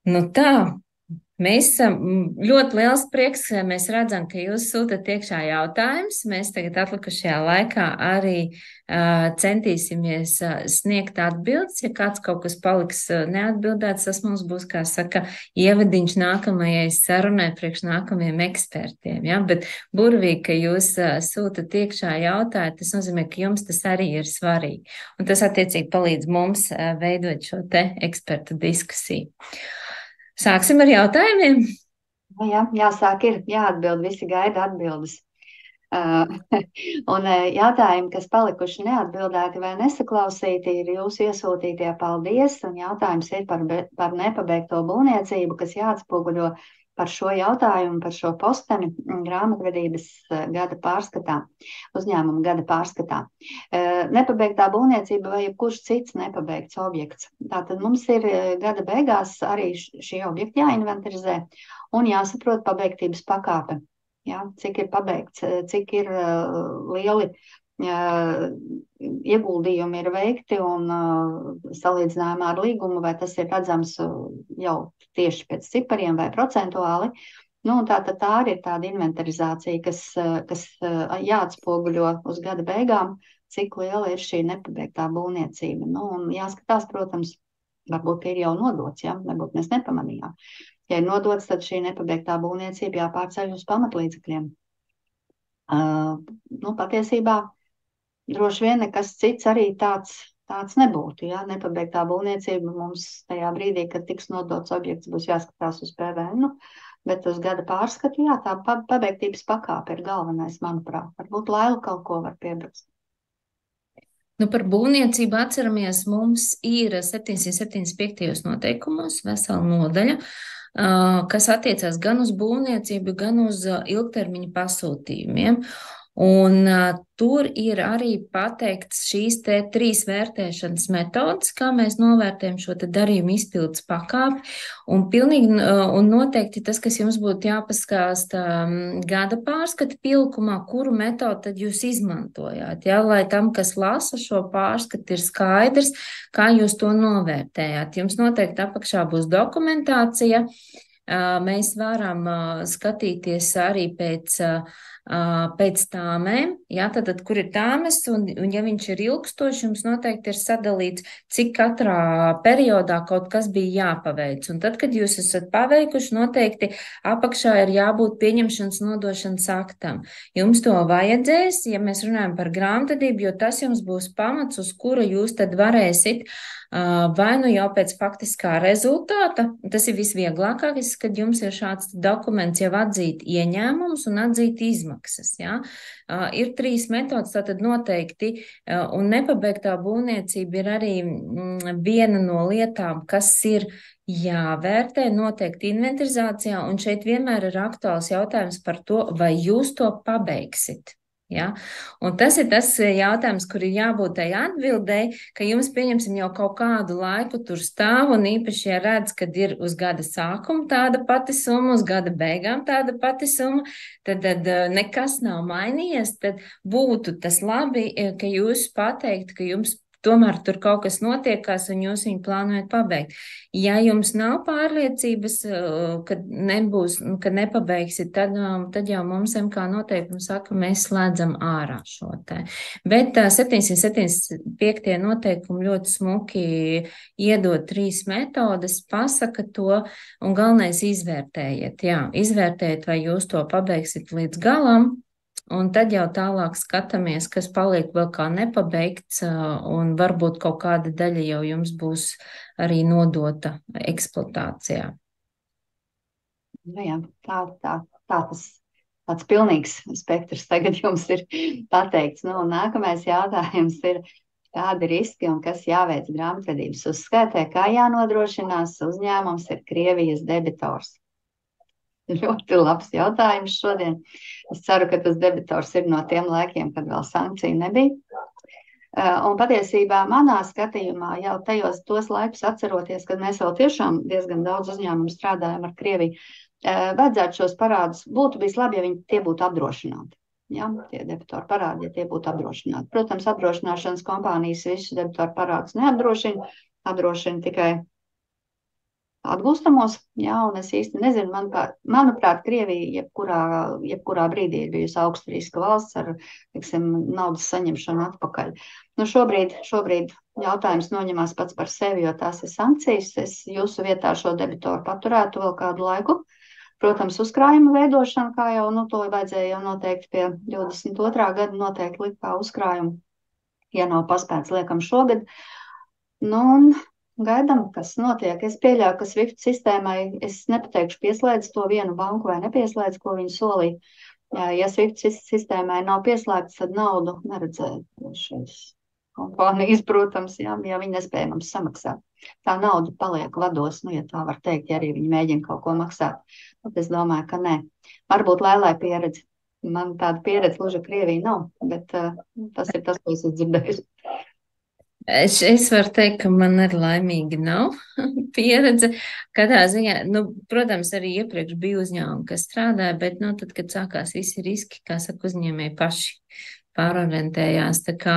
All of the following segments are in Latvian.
Nu tā, mēs esam ļoti liels prieks, ka mēs redzam, ka jūs sūtat iekšā jautājumus. Mēs tagad atlikušajā laikā arī centīsimies sniegt atbildes. Ja kāds kaut kas paliks neatbildēts, tas mums būs, kā saka, ievadiņš nākamajai sarunai priekš nākamajiem ekspertiem. Ja? Bet burvīgi, ka jūs sūtat iekšā jautājumu, tas nozīmē, ka jums tas arī ir svarīgi. Un tas attiecīgi palīdz mums veidot šo te ekspertu diskusiju. Sāksim ar jautājumiem. Jā, jāsāk ir, jāatbild, visi gaida atbildes. Uh, un jautājumi, kas palikuši neatbildēti vai nesaklausīti, ir jūsu iesūtītie paldies, un jautājums ir par nepabeigto būvniecību, kas jāatspoguļo par šo jautājumu, par šo posteni grāmatvedības gada pārskatā, uzņēmuma gada pārskatā. Nepabeigtā būvniecība vai jebkurš cits nepabeigts objekts. Tātad mums ir gada beigās arī šie objekti jāinventarizē un jāsaprot pabeigtības pakāpe. Ja, cik ir pabeigts, cik ir lieli ieguldījumi ir veikti un salīdzinājumā ar līgumu, vai tas ir redzams jau tieši pēc cipariem vai procentuāli. Nu, tā arī ir tāda inventarizācija, kas jāatspoguļo uz gada beigām, cik liela ir šī nepabeigtā būvniecība. Nu, un jāskatās, protams, varbūt ir jau nodots, ja, varbūt mēs nepamanījām. Ja ir nodots, tad šī nepabeigtā būvniecība jāpārceļ uz pamatlīdzekļiem. Patiesībā droši vien nekas cits arī tāds nebūtu. Ja? Nepabeigtā būvniecība mums tajā brīdī, kad tiks nodots objekts, būs jāskatās uz PVN, bet uz gada pārskatu, jā, tā pabeigtības pakāpe ir galvenais, manuprāt. Varbūt Laila kaut ko var piebilst. Nu, par būvniecību atceramies, mums ir 775. noteikumos vesela nodaļa, kas attiecās gan uz būvniecību, gan uz ilgtermiņa pasūtījumiem. Un tur ir arī pateikts šīs te 3 vērtēšanas metodas, kā mēs novērtējam šo te darījumu izpildes pakāpi. Un pilnīgi un noteikti tas, kas jums būtu jāpaskāsta gada pārskata pilkumā, kuru metodu tad jūs izmantojāt, ja? Lai tam, kas lasa šo pārskatu, ir skaidrs, kā jūs to novērtējāt. Jums noteikti apakšā būs dokumentācija. Mēs varam skatīties arī pēc tāmēm, ja, tad, kur ir tāmes, un ja viņš ir ilgstošs, jums noteikti ir sadalīts, cik katrā periodā kaut kas bija jāpaveic. Un tad, kad jūs esat paveikuši, noteikti apakšā ir jābūt pieņemšanas nodošanas aktam. Jums to vajadzēs, ja mēs runājam par grāmatvedību, jo tas jums būs pamats, uz kura jūs tad varēsit vai nu jau pēc faktiskā rezultāta, tas ir visvieglākais, kad jums ir šāds dokuments jau atzīt ieņēmums un atzīt izmaksas. Ja? Ir 3 metodas, tātad noteikti, un nepabeigtā būvniecība ir arī viena no lietām, kas ir jāvērtē noteikti inventarizācijā, un šeit vienmēr ir aktuāls jautājums par to, vai jūs to pabeigsit. Ja? Un tas ir tas jautājums, kur ir jābūt tai atbildēji, ka jums, pieņemsim, jau kaut kādu laiku tur stāv, un īpaši, ja redz, kad ir uz gada sākuma tāda pati summa, uz gada beigām tāda pati summa, tad nekas nav mainījies, tad būtu tas labi, ka jūs pateiktu, ka jums tomēr tur kaut kas notiekās un jūs viņu plānojat pabeigt. Ja jums nav pārliecības, ka nebūs, ka nepabeigsit, tad jau mums MK noteikumi saka, mēs slēdzam ārā šo te. Bet 775. noteikumi ļoti smuki iedod 3 metodas, pasaka to un galvenais izvērtējiet. Jā, izvērtējiet, vai jūs to pabeigsit līdz galam. Un tad jau tālāk skatāmies, kas paliek vēl kā nepabeigts, un varbūt kaut kāda daļa jau jums būs arī nodota eksploatācijā. Nu jā, tas tāds pilnīgs spektrs tagad jums ir pateikts. Nu, nākamais jautājums ir, kādi riski un kas jāveic grāmatvedības uzskaitē, kā jānodrošinās uzņēmums ir Krievijas debitors? Ļoti labs jautājums šodien. Es ceru, ka tas debitors ir no tiem laikiem, kad vēl sankciju nebija. Un patiesībā manā skatījumā jau tos laikus atceroties, kad mēs vēl tiešām diezgan daudz uzņēmumu strādājam ar Krieviju, vajadzētu šos parādus, būtu bijis labi, ja tie būtu apdrošināti. Ja, tie debitoru parādi, ja tie būtu apdrošināti. Protams, apdrošināšanas kompānijas visus debitoru parādus neapdrošina, apdrošina tikai atgūstamos, jā, un es īsti nezinu, manuprāt, Krievija jebkurā brīdī ir bijusi augsta riska valsts ar, teiksim, naudas saņemšanu atpakaļ. Nu, šobrīd jautājums noņemās pats par sevi, jo tās ir sankcijas. Es jūsu vietā šo debitoru paturētu vēl kādu laiku. Protams, uzkrājuma veidošana, kā jau, nu, to vajadzēja jau noteikti pie 22. gada noteikti likt kā uzkrājumu, ja nav paspēts, liekam šogad. Nu, un gaidām, kas notiek. Es pieļauju, ka SWIFT sistēmai, es nepateikšu pieslēdz to vienu banku vai nepieslēdz, ko viņi solīja. Ja SWIFT sistēmai nav pieslēgts, tad naudu neredzēja šīs kompānijas, protams, ja viņi nespēja mums samaksāt. Tā nauda paliek vados, nu, ja tā var teikt, ja arī viņi mēģina kaut ko maksāt. Tad es domāju, ka nē. Varbūt lēlai pieredze. Man tāda pieredze gluži Krievija nav, bet tas ir tas, ko es dzirdēju. Es varu teikt, ka man arī laimīgi nav pieredze. Katrā ziņā, nu, protams, arī iepriekš bija uzņēmumi, kas strādāja, bet, nu, tad, kad sākās visi riski, kā saka, uzņēmēji paši pārorientējās. Tā kā,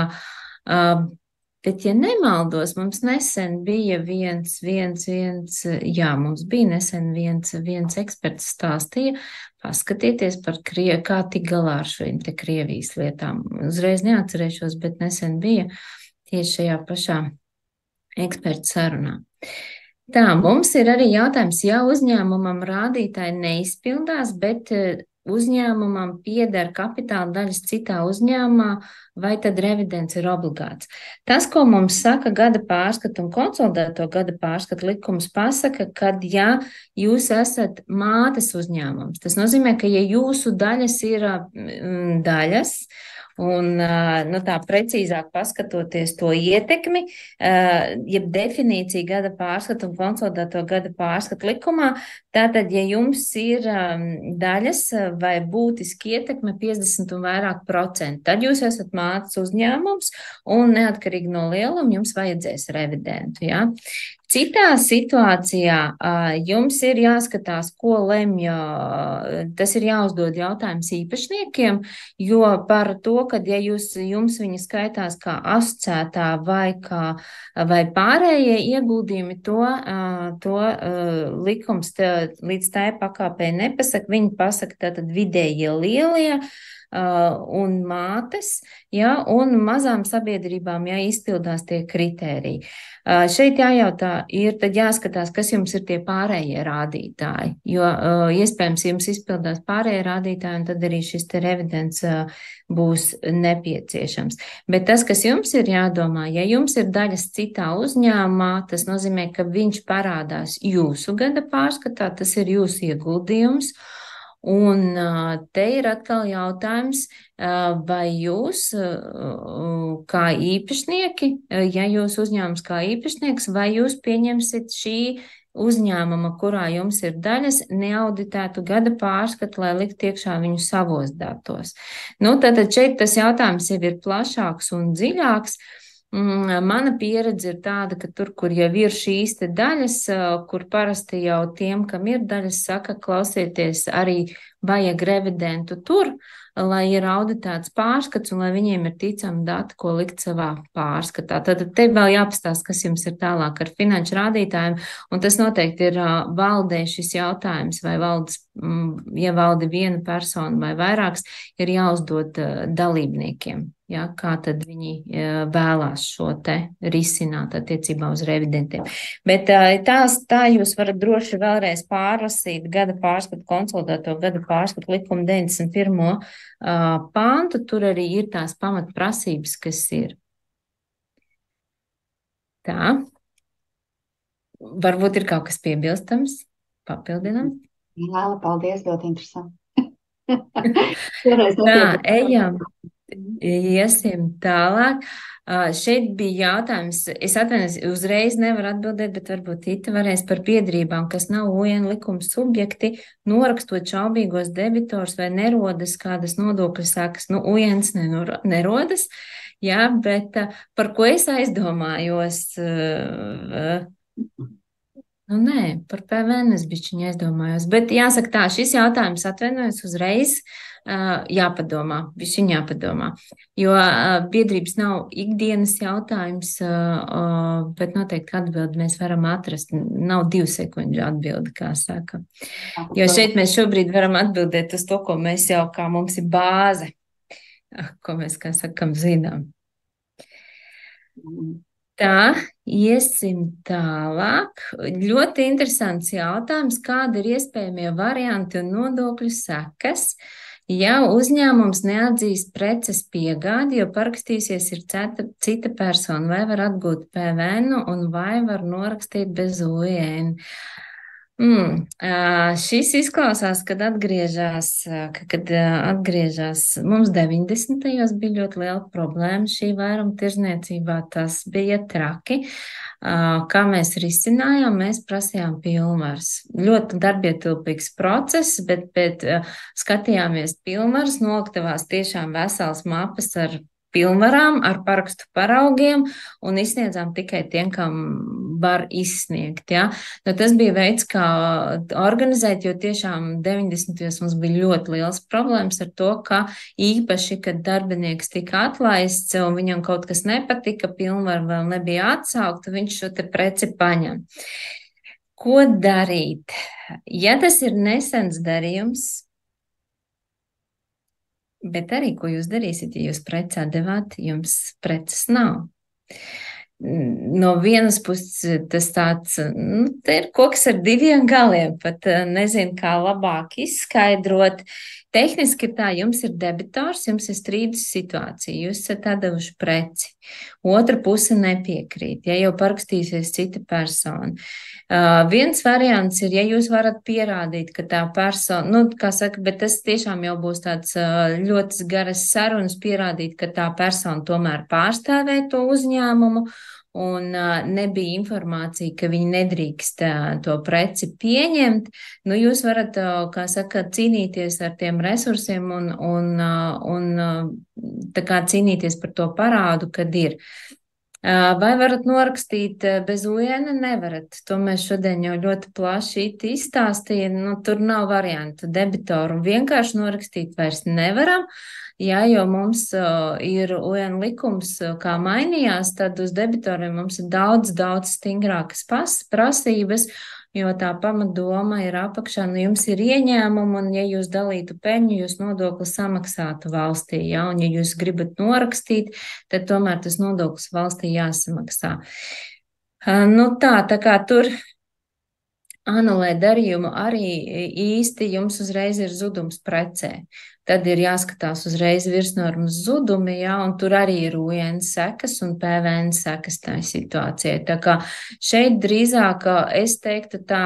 bet, ja nemaldos, mums nesen bija mums bija nesen viens eksperts stāstīja, paskatieties par kā tik galā ar šīm te Krievijas lietām. Uzreiz neatcerēšos, bet nesen bija tieši šajā pašā eksperta sarunā. Tā, mums ir arī jautājums, ja uzņēmumam rādītāji neizpildās, bet uzņēmumam pieder kapitāla daļas citā uzņēmumā, vai tad revidents ir obligāts? Tas, ko mums saka gada pārskata un konsolidēto gada pārskata likums, pasaka, kad ja jūs esat mātes uzņēmums, tas nozīmē, ka ja jūsu daļas ir daļas, un nu, tā precīzāk paskatoties to ietekmi, jeb definīciju gada pārskatu un konsolidēto gada pārskatu likumā, tātad, ja jums ir daļas vai būtiski ietekme 50 un vairāk procentu, tad jūs esat mātes uzņēmums un neatkarīgi no lieluma jums vajadzēs revidentu. Ja? Citā situācijā jums ir jāskatās, ko lemj, tas ir jāuzdod jautājums īpašniekiem, jo par to, kad ja jums viņi skaitās kā asociētā vai pārējie ieguldījumi, to likums līdz tai pakāpē nepasaka, viņi pasaka tātad vidējie lielie, un mātes, ja, un mazām sabiedrībām, ja izpildās tie kritēriji. Šeit jājautā, tad jāskatās, kas jums ir tie pārējie rādītāji, jo iespējams jums izpildās pārējie rādītāji, un tad arī šis te revidents būs nepieciešams. Bet tas, kas jums ir jādomā, ja jums ir daļas citā uzņēmumā, tas nozīmē, ka viņš parādās jūsu gada pārskatā, tas ir jūsu ieguldījums. Un te ir atkal jautājums, vai jūs kā īpašnieki, ja jūs uzņēmums kā īpašnieks, vai jūs pieņemsit šī uzņēmuma, kurā jums ir daļas, neauditētu gada pārskatu, lai likt iekšā viņu savos datos. Nu, tātad šeit tas jautājums jau ir plašāks un dziļāks. Mana pieredze ir tāda, ka tur, kur jau ir šīs te daļas, kur parasti jau tiem, kam ir daļas, saka, klausieties, arī vajag revidentu tur, lai ir auditēts pārskats un lai viņiem ir ticami dati, ko likt savā pārskatā. Tad te vēl jāpastāst, kas jums ir tālāk ar finanšu rādītājiem, un tas noteikti ir valdē šis jautājums, vai ja valde viena persona vai vairāks, ir jāuzdod dalībniekiem. Ja, kā tad viņi vēlās šo te risināt attiecībā uz revidentiem. Bet tā jūs varat droši vēlreiz pārlasīt gada pārskatu, konsolidēto gada pārskatu likumu 91. Pāntu. Tur arī ir tās pamatprasības, kas ir. Tā. Varbūt ir kaut kas piebilstams, papildinams. Jā, paldies, ļoti interesanti. Tā, ejam. Iesim tālāk. Šeit bija jautājums, es atvainojos, uzreiz nevaru atbildēt, bet varbūt Ita varēs par biedrībām, kas nav UN likuma subjekti, norakstot šaubīgos debitors vai nerodas kādas nodokļu sekas. Nu, UNs nerodas, jā, bet par ko es aizdomājos? Nu, nē, par PVN es bišķiņu aizdomājos, bet jāsaka tā, šis jautājums atvainojos uzreiz. jāpadomā, višķiņ jāpadomā. Jo biedrības nav ikdienas jautājums, bet noteikti atbildi mēs varam atrast. Nav 2 sekundžu atbildi, kā saka. Jo šeit mēs šobrīd varam atbildēt uz to, ko mēs jau kā mums ir bāze, ko mēs, kā sakam, zinām. Tā, iesim tālāk. Ļoti interesants jautājums, kāda ir iespējamie varianti un nodokļu sekas, ja uzņēmums neatzīst preces piegādi, jo parakstīsies ir cita persona, vai var atgūt PVN un vai var norakstīt bez UN? Šis izklausās, kad atgriežas mums 90. bija ļoti liela problēma šī vairumtirdzniecībā, tas bija traki. Kā mēs risinājām, mēs prasījām pilnvaras. Ļoti darbietilpīgs process, bet skatījāmies pilnvaras, noliktavās tiešām vesels mapas ar pilnvarām, ar parakstu paraugiem un izsniedzām tikai tiem, kam var izsniegt. Ja? Nu, tas bija veids, kā organizēt, jo tiešām 90. mums bija ļoti liels problēmas ar to, ka īpaši, kad darbinieks tika atlaists un viņam kaut kas nepatika, pilnvar vēl nebija atsaukta, viņš šo te preci paņem. Ko darīt? Ja tas ir nesens darījums, bet arī, ko jūs darīsiet, ja jūs preci atdevāt, jums preces nav. No vienas puses tas tāds, te ir koks ar 2 galiem, pat nezinu, kā labāk izskaidrot. Tehniski ir tā, jums ir debitors, jums ir strīdus situācija, jūs esat atdevuši preci. Otra puse nepiekrīt, ja jau parakstīsies cita persona. Viens variants ir, ja jūs varat pierādīt, ka tā persona, kā saka, bet tas tiešām jau būs tāds ļoti garas sarunas, pierādīt, ka tā persona tomēr pārstāvē to uzņēmumu, un nebija informācija, ka viņi nedrīkst to preci pieņemt, nu jūs varat, kā saka, cīnīties ar tiem resursiem un tā kā cīnīties par to parādu, kad ir. Vai varat norakstīt bez UN? Nevarat. To mēs šodien jau ļoti plaši izstāstījām. Nu, tur nav variantu. Debitoru vienkārši norakstīt vairs nevaram. Jā, jo mums ir UN likums, kā mainījās, tad uz debitoriem mums ir daudz stingrākas prasības, jo tā pamatdoma ir apakšā, nu jums ir ieņēmumi, un ja jūs dalītu peļņu, jūs nodokli samaksātu valstī, jā, un ja jūs gribat norakstīt, tad tomēr tas nodoklis valstī jāsamaksā. Nu tā kā tur anulē darījumu arī īsti jums uzreiz ir zudums precē. Tad ir jāskatās uzreiz virsnormas zudumi, jā, un tur arī ir UN sekas un PVN sekas tā situācijai. Tā kā šeit drīzāk es teiktu tā,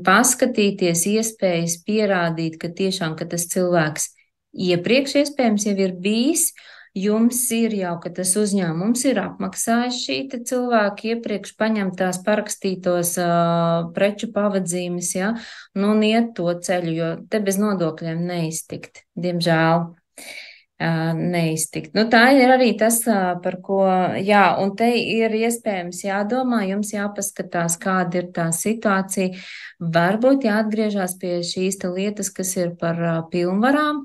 paskatīties iespējas pierādīt, ka tiešām, ka tas cilvēks iepriekš iespējams jau ir bijis, jums ir jau, ka tas uzņēmums ir apmaksājis šī te cilvēki iepriekš paņemtās parakstītos preču pavadzīmes, ja, nu un iet to ceļu, jo te bez nodokļiem neiztikt, diemžēl neiztikt. Nu tā ir arī tas, par ko, jā, un te ir iespējams jādomā, jums jāpaskatās, kāda ir tā situācija, varbūt jāatgriežās pie šīs te lietas, kas ir par pilnvarām,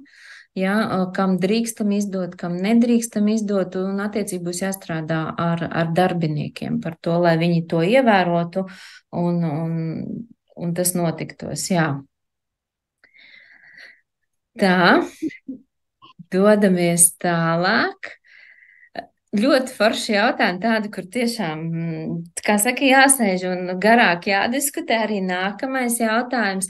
ja, kam drīkstam izdot, kam nedrīkstam izdot, un attiecīgi būs jāstrādā ar darbiniekiem par to, lai viņi to ievērotu un tas notiktos, jā. Tā, dodamies tālāk. Ļoti forši jautājumi tādi, kur tiešām, kā saka, jāsēž un garāk jādiskutē. Arī nākamais jautājums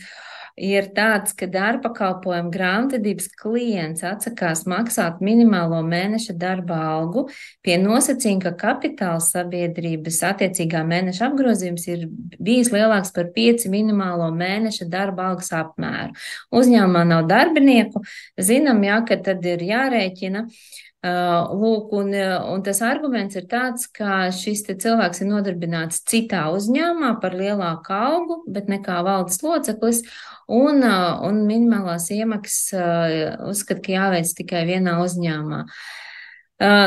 ir tāds, ka darbpakalpojumu grāmatvedības klients atsakās maksāt minimālo mēneša darba algu pie nosacījuma, ka kapitāla sabiedrības attiecīgā mēneša apgrozījums ir bijis lielāks par 5 minimālo mēneša darba algas apmēru. Uzņēmumā nav darbinieku, zinām, jā, ka tad ir jārēķina. Lūk, un tas arguments ir tāds, ka šis te cilvēks ir nodarbināts citā uzņēmumā par lielāku algu, bet nekā valdes loceklis, un minimālās iemaksas uzskat, ka jāveic tikai vienā uzņēmumā.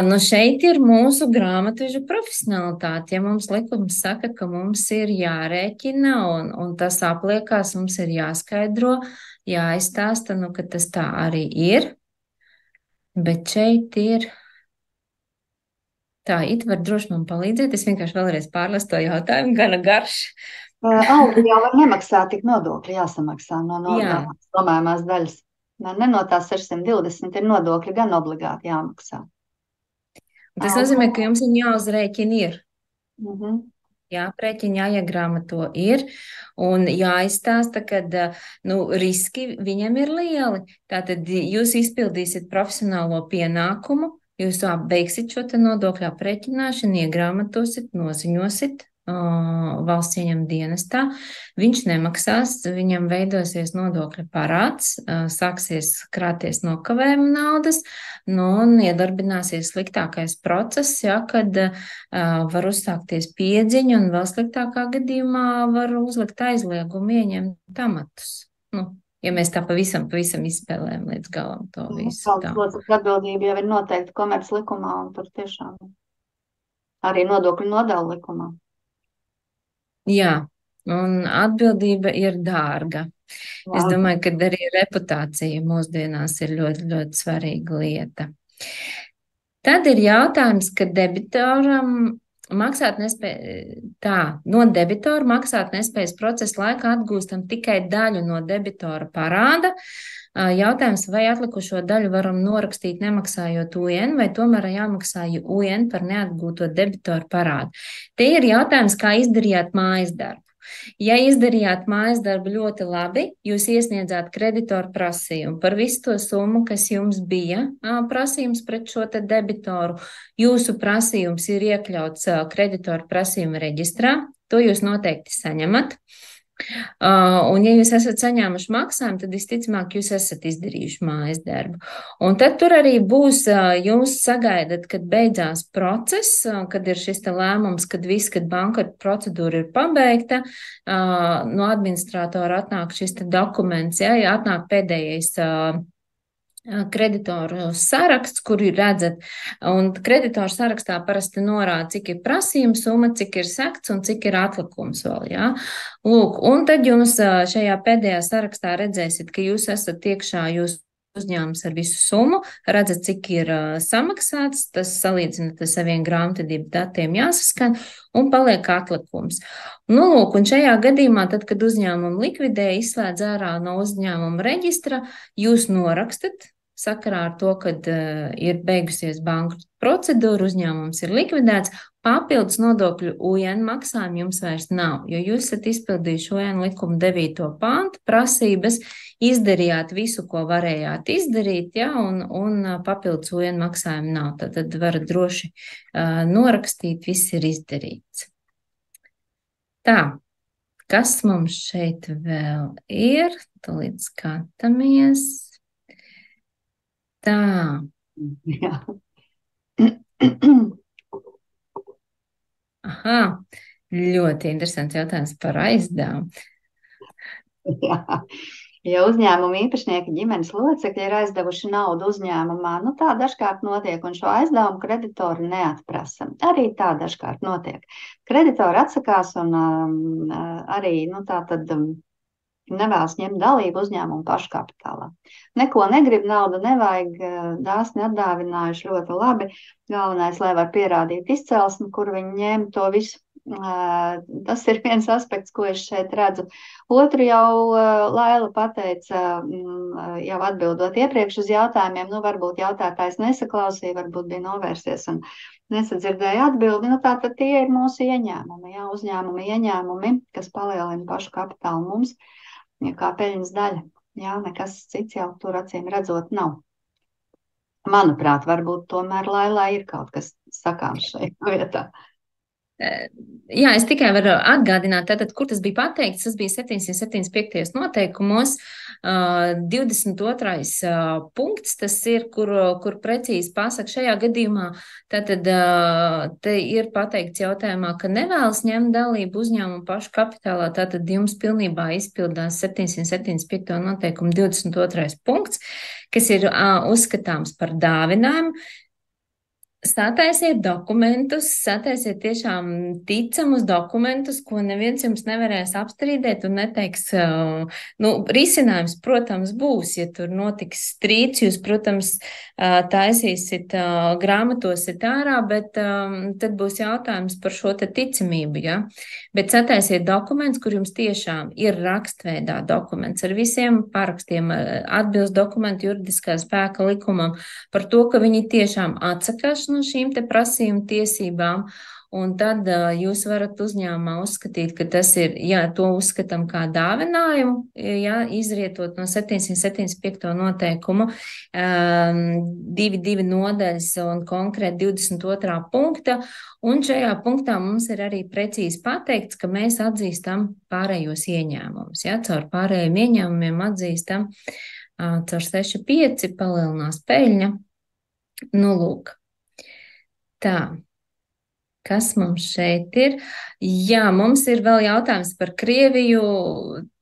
Nu šeit ir mūsu grāmatvežu profesionalitāte. Ja mums likums saka, ka mums ir jārēķina un tas apliekās, mums ir jāskaidro, jāizstāsta, nu, ka tas tā arī ir, bet šeit ir. Tā, It var droši man palīdzēt, es vienkārši vēlreiz pārlasu to jautājumu, gana garš. Algu jau var nemaksāt, tik nodokļi jāsamaksā no Jā, domājumās daļas. Ne no tās 620 ir nodokļi gan obligāti jāmaksā. un tas Algu. nozīmē, ka jums ir jāuzrēķina ir. Mhm. Jāprēķina, jāiegrāmato ir un jāizstāsta, ka nu, riski viņam ir lieli. Tātad jūs izpildīsiet profesionālo pienākumu, jūs beigsiet šo te nodokļu aprēķināšanu, iegrāmatosiet, noziņosiet valsts ieņem dienestā. Viņš nemaksās, viņam veidosies nodokļa parāds, sāksies krāties nokavējuma naudas, nu, un iedarbināsies sliktākais process, ja, kad var uzsākties piedziņa un vēl sliktākā gadījumā var uzlikt aizliegumu ieņemt amatus. Nu, ja mēs tā pavisam izspēlējam līdz galam to visu. Valsts locekļu atbildība jau ir noteikta komerc likumā un tur tiešām arī nodokļu nodevu likumā. Jā, un atbildība ir dārga. Es domāju, ka arī reputācija mūsdienās ir ļoti, ļoti svarīga lieta. Tad ir jautājums, ka debitoram no debitora maksātnespējas procesa laikā atgūstam tikai daļu no debitora parāda. Jautājums, vai atlikušo daļu varam norakstīt nemaksājot UN, vai tomēr jāmaksā UN par neatgūto debitoru parādu. Te ir jautājums, kā izdarījāt mājas darbu. Ja izdarījāt mājas darbu ļoti labi, jūs iesniedzāt kreditoru prasījumu par visu to summu, kas jums bija prasījums pret šo te debitoru. Jūsu prasījums ir iekļauts kreditoru prasījuma reģistrā, to jūs noteikti saņemat. Un, ja jūs esat saņēmuši maksājumu, tad visticamāk jūs esat izdarījuši mājas darbu. Un tad tur arī būs, jūs sagaidat, kad beidzās process, kad ir šis te lēmums, kad bankrota procedūra ir pabeigta, no administratora atnāk šis te dokuments, ja atnāk pēdējais kreditoru saraksts, kur ir redzat, un kreditoru sarakstā parasti norāda, cik ir prasījuma summa, cik ir sekts un cik ir atlikums vēl, jā. Lūk, un tad jūs šajā pēdējā sarakstā redzēsiet, ka jūs esat iekšā jūs uzņēmums ar visu summu, redzat, cik ir samaksāts, tas salīdzinot ar saviem grāmatvedību datiem jāsaskan un paliek atlikums. Nu, lūk, un šajā gadījumā, tad, kad uzņēmumu likvidē, izslēdz ārā no uzņēmuma reģistra, jūs norakstat sakarā ar to, kad ir beigusies bankrota procedūra, uzņēmums ir likvidēts, papildus nodokļu UN maksājumu jums vairs nav, jo jūs esat izpildījuši UN likuma 9. pāntu prasības, izdarījāt visu, ko varējāt izdarīt, ja, un papildus UN maksājumu nav. Tad varat droši norakstīt, viss ir izdarīts. Tā, kas mums šeit vēl ir? Tūlīt skatāmies. Tā. Jā. Aha, ļoti interesants jautājums par aizdevumu. Jā. Ja uzņēmuma īpašnieki ģimenes locekļi ir aizdevuši naudu uzņēmumā, nu tā dažkārt notiek, un šo aizdevumu kreditori neatprasa. Arī tā dažkārt notiek. Kreditori atsakās un arī, nu tā tad nevēlas ņemt dalību uzņēmumu paškapitālā. Neko negrib, naudu nevajag, dāsni atdāvinājuši ļoti labi. Galvenais, lai var pierādīt izcelsmi, kur viņi ņēma to visu. Tas ir viens aspekts, ko es šeit redzu. Otru jau Laila pateica, jau atbildot iepriekš uz jautājumiem, nu varbūt jautātājs nesaklausīja, varbūt bija novērsies un nesadzirdēja atbildi. Nu tātad tie ir mūsu ieņēmumi, jā, uzņēmumi ieņēmumi, kas palielina pašu kapitālu mums, kā peļņas daļa. Jā, nekas cits jau tur acīm redzot nav. Manuprāt, varbūt tomēr Lailai ir kaut kas sakāms šajā vietā. Jā, es tikai varu atgādināt, tātad, kur tas bija pateikts, tas bija 775. noteikumos, 22. punkts, tas ir, kur precīzi pasaka šajā gadījumā, tātad te ir pateikts jautājumā, ka nevēlas ņemt dalību uzņēmumu pašu kapitālā, tātad jums pilnībā izpildās 775. noteikumu 22. punkts, kas ir uzskatāms par dāvinājumu. Sataisiet dokumentus, sataisiet tiešām ticamus dokumentus, ko neviens jums nevarēs apstrīdēt un neteiks, risinājums, protams, būs, ja tur notiks strīds, jūs, protams, taisīsit, grāmatosiet ārā, bet tad būs jautājums par šo te ticamību, ja? Bet sataisiet dokumentus, kur jums tiešām ir rakstveidā dokuments ar visiem parakstiem, atbilst dokumentu juridiskā spēka likumam par to, ka viņi tiešām atsakās no šīm te prasījumu tiesībām, un tad jūs varat uzņēmumā uzskatīt, ka tas ir, ja to uzskatām kā dāvinājumu, ja izrietot no 775. noteikumu, 2.2 nodaļas un konkrēti 22. punkta, un šajā punktā mums ir arī precīzi pateikts, ka mēs atzīstam pārējos ieņēmumus, ja, caur pārējiem ieņēmumiem atzīstam caur 6,5 palielinās peļņa. Nu, lūk. Tā. Kas mums šeit ir? Jā, mums ir vēl jautājums par Krieviju.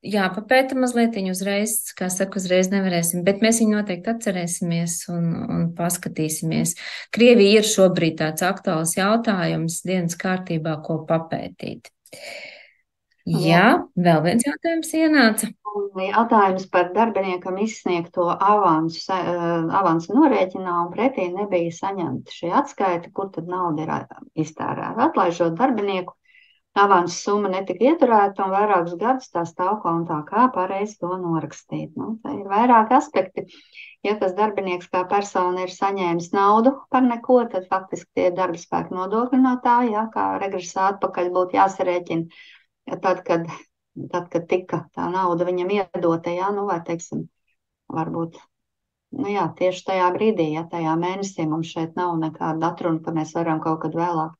Jāpapēta mazliet, viņu uzreiz, kā saka, uzreiz nevarēsim, bet mēs viņu noteikti atcerēsimies un paskatīsimies. Krievija ir šobrīd tāds aktuāls jautājums dienas kārtībā, ko papētīt. Jā, vēl viens jautājums ienāca. Jautājums par darbiniekam izsniegto avansu norēķinā un pretī nebija saņemta šī atskaita, kur tad nauda ir iztērēta. Atlaižot darbinieku, avansu summa netika ieturēta un vairākus gadus tā stāv kontā. Kā pareizi to norakstīt? Nu, tā ir vairāki aspekti. Ja tas darbinieks kā persona ir saņēmis naudu par neko, tad faktiski tie darba spēka nodokļi no tā, ja, kā regresā atpakaļ būtu jāsarēķina. Tad, kad tika tā nauda viņam iedota, jā, nu, vai, teiksim, varbūt, nu, jā, tieši tajā brīdī, ja tajā mēnesī mums šeit nav nekāda atruna, ka mēs varam kaut kad vēlāk,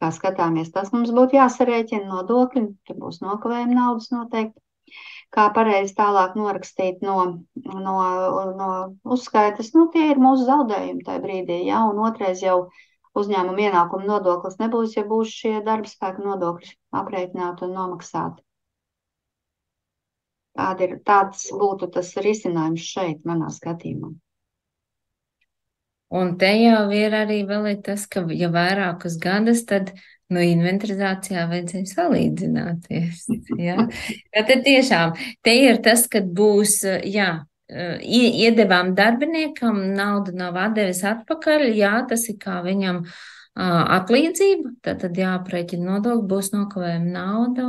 kā skatāmies, tas mums būtu jāsarēķina nodokļi, tur būs nokavējuma naudas noteikti. Kā pareizi tālāk norakstīt no uzskaitas, nu, tie ir mūsu zaudējumi tajā brīdī, jā, un otrais jau uzņēmuma ienākuma nodoklis nebūs, ja būs šie darba spēka nodokļi aprēķināti un nomaksāti. Tāds būtu tas risinājums šeit, manā skatījumā. Un te jau ir arī vēl tas, ka ja vairākus gadus, tad inventarizācijā vajadzēja salīdzināties. Ja? Tad tiešām te ir tas, kad būs, jā, iedevām darbiniekam, naudu nav atdevis atpakaļ, jā, tas ir kā viņam atlīdzība, tad jāprēķina nodokļi, būs nokavējuma nauda,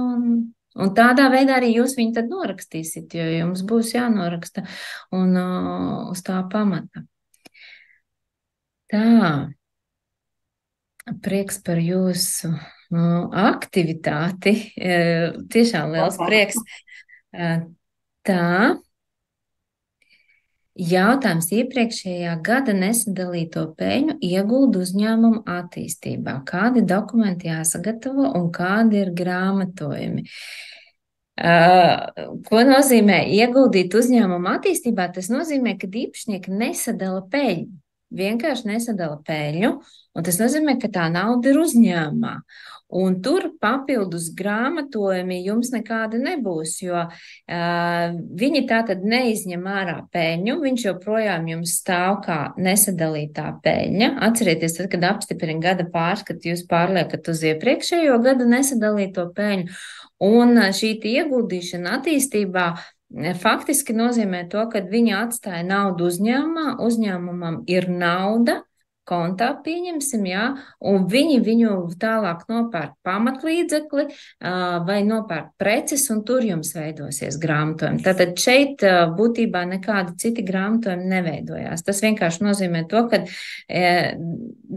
un tādā veidā arī jūs viņu tad norakstīsiet, jo jums būs jānoraksta un uz tā pamata. Tā, prieks par jūsu aktivitāti, tiešām liels prieks. Tā. Jautājums iepriekšējā gada nesadalīto peļņu ieguldu uzņēmumu attīstībā. Kādi dokumenti jāsagatavo un kādi ir grāmatojumi? Ko nozīmē ieguldīt uzņēmumu attīstībā? Tas nozīmē, ka īpašnieki nesadala peļņu. Vienkārši nesadala peļņu, un tas nozīmē, ka tā nauda ir uzņēmumā. Un tur papildus grāmatojumi jums nekāda nebūs, jo viņi tātad neizņem ārā peļņu, viņš joprojām jums stāv kā nesadalītā peļņa. Atcerieties, tad, kad apstiprina gada pārskatu, jūs pārliekat uz iepriekšējo gada nesadalīto peļņu, un šī ieguldīšana attīstībā faktiski nozīmē to, ka viņi atstāja naudu uzņēmumā, uzņēmumam ir nauda, kontā pieņemsim, jā, un viņi viņu tālāk nopērk pamatlīdzekli vai nopērk preces, un tur jums veidosies grāmatojumi. Tātad šeit būtībā nekādi citi grāmatojumi neveidojās. Tas vienkārši nozīmē to, ka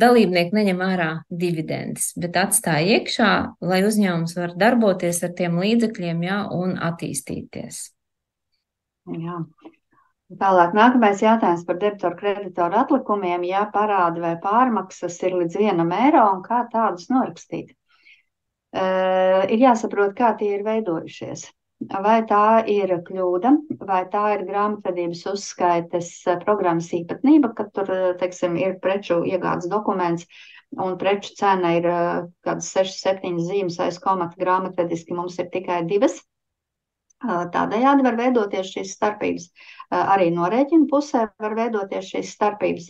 dalībnieki neņem ārā dividendes, bet atstāja iekšā, lai uzņēmums var darboties ar tiem līdzekļiem, jā, un attīstīties. Jā. Tālāk nākamais jautājums par debitoru kreditoru atlikumiem, ja parādi vai pārmaksas ir līdz 1 eiro un kā tādus norakstīt. Ir jāsaprot, kā tie ir veidojušies. Vai tā ir kļūda, vai tā ir grāmatvedības uzskaites programmas īpatnība, ka tur, teiksim, ir preču iegādes dokuments un preču cena ir kādas 6-7 zīmes aiz komata, grāmatvediski mums ir tikai 2. Tādējādi var veidoties šīs starpības. Arī no rēķina pusē var veidoties šīs starpības.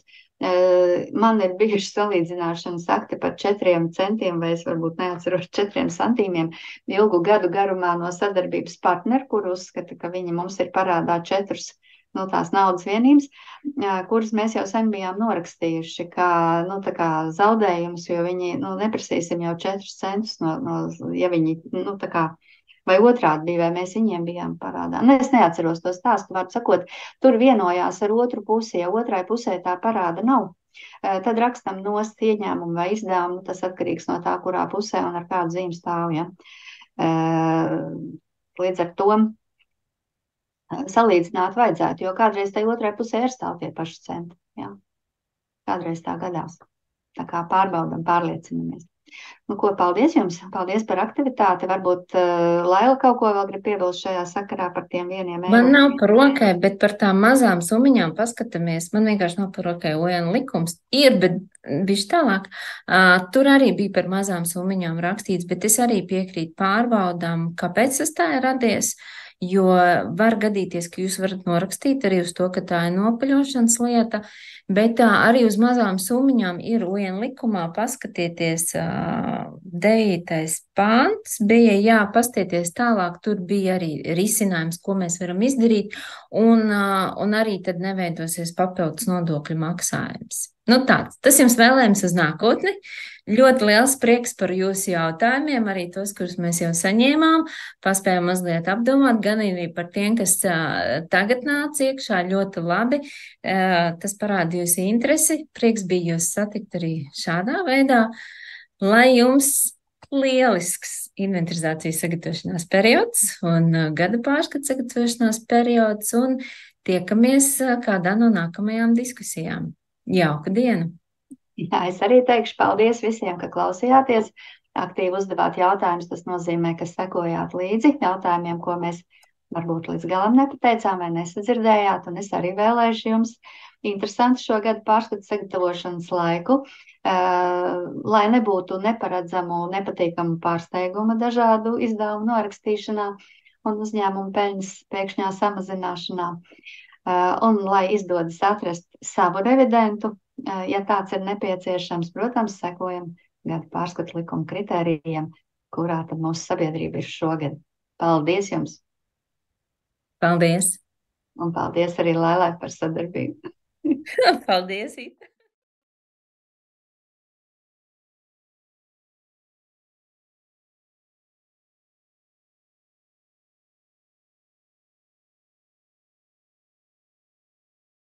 Man ir bijuši salīdzināšanas akti par 4 centiem, vai es varbūt neatceros 4 centīmiem ilgu gadu garumā no sadarbības partneru, kur uzskata, ka viņi mums ir parādā 4 no tās naudas vienības, kuras mēs jau sen bijām norakstījuši kā, tā kā zaudējumus, jo viņi, neprasīsim jau 4 centus, ja viņi, tā kā vai otrādi bija, vai mēs viņiem bijām parādā. Es neatceros to stāstu, vārdu sakot, tur vienojās ar otru pusi, ja otrai pusē tā parāda nav. Tad rakstam nost ieņēmumu vai izdevumu, tas atkarīgs no tā, kurā pusē un ar kādu zīmu stāv. Ja? Līdz ar to salīdzināt vajadzētu, jo kādreiz tai otrai pusē ir stāv tie paši centi. Ja? Kādreiz tā gadās. Tā kā pārbaudam, pārliecinamies. Paldies jums, paldies par aktivitāti. Varbūt Laila kaut ko vēl grib piebilst šajā sakarā par tiem vieniem eiro. Man nav par rokai, bet par tām mazām summiņām paskatāmies. Man vienkārši nav par rokai. ON likums ir, bet bišķi tālāk. Tur arī bija par mazām summiņām rakstīts, bet es arī piekrītu pārbaudām, kāpēc tas tā ir radies. Jo var gadīties, ka jūs varat norakstīt arī uz to, ka tā ir nopaļošanas lieta, bet arī uz mazām summiņām ir ON likumā. Paskatieties, 9. pāns bija jāpastieties tālāk, tur bija arī risinājums, ko mēs varam izdarīt, un arī tad neveidosies papildus nodokļu maksājums. Tas jums vēlējums uz nākotni. Ļoti liels prieks par jūsu jautājumiem, arī tos, kurus mēs jau saņēmām, paspējām mazliet apdomāt, gan arī par tiem, kas tagad nāca iekšā, ļoti labi. Tas parāda jūsu interesi. Prieks bija jūs satikt arī šādā veidā. Lai jums lielisks inventarizācijas sagatavošanās periods un gada pārskats sagatavošanās periods, un tiekamies kādā no nākamajām diskusijām. Jauka diena! Jā, es arī teikšu paldies visiem, ka klausījāties, aktīvi uzdevāt jautājumus. Tas nozīmē, ka sekojāt līdzi jautājumiem, ko mēs varbūt līdz galam nepateicām vai nesadzirdējāt, un es arī vēlēšu jums interesantu šo gadu pārskatu sagatavošanas laiku, lai nebūtu neparedzamu, nepatīkamu pārsteigumu dažādu izdevumu norakstīšanā un uzņēmumu peļņas pēkšņā samazināšanā. Un lai izdodas atrast savu revidentu, ja tāds ir nepieciešams, protams, sekojam gada pārskatu likuma kritērijiem, kurā tad mūsu sabiedrība ir šogad. Paldies jums! Paldies! Un paldies arī Lailai par sadarbību. Paldies! Ita.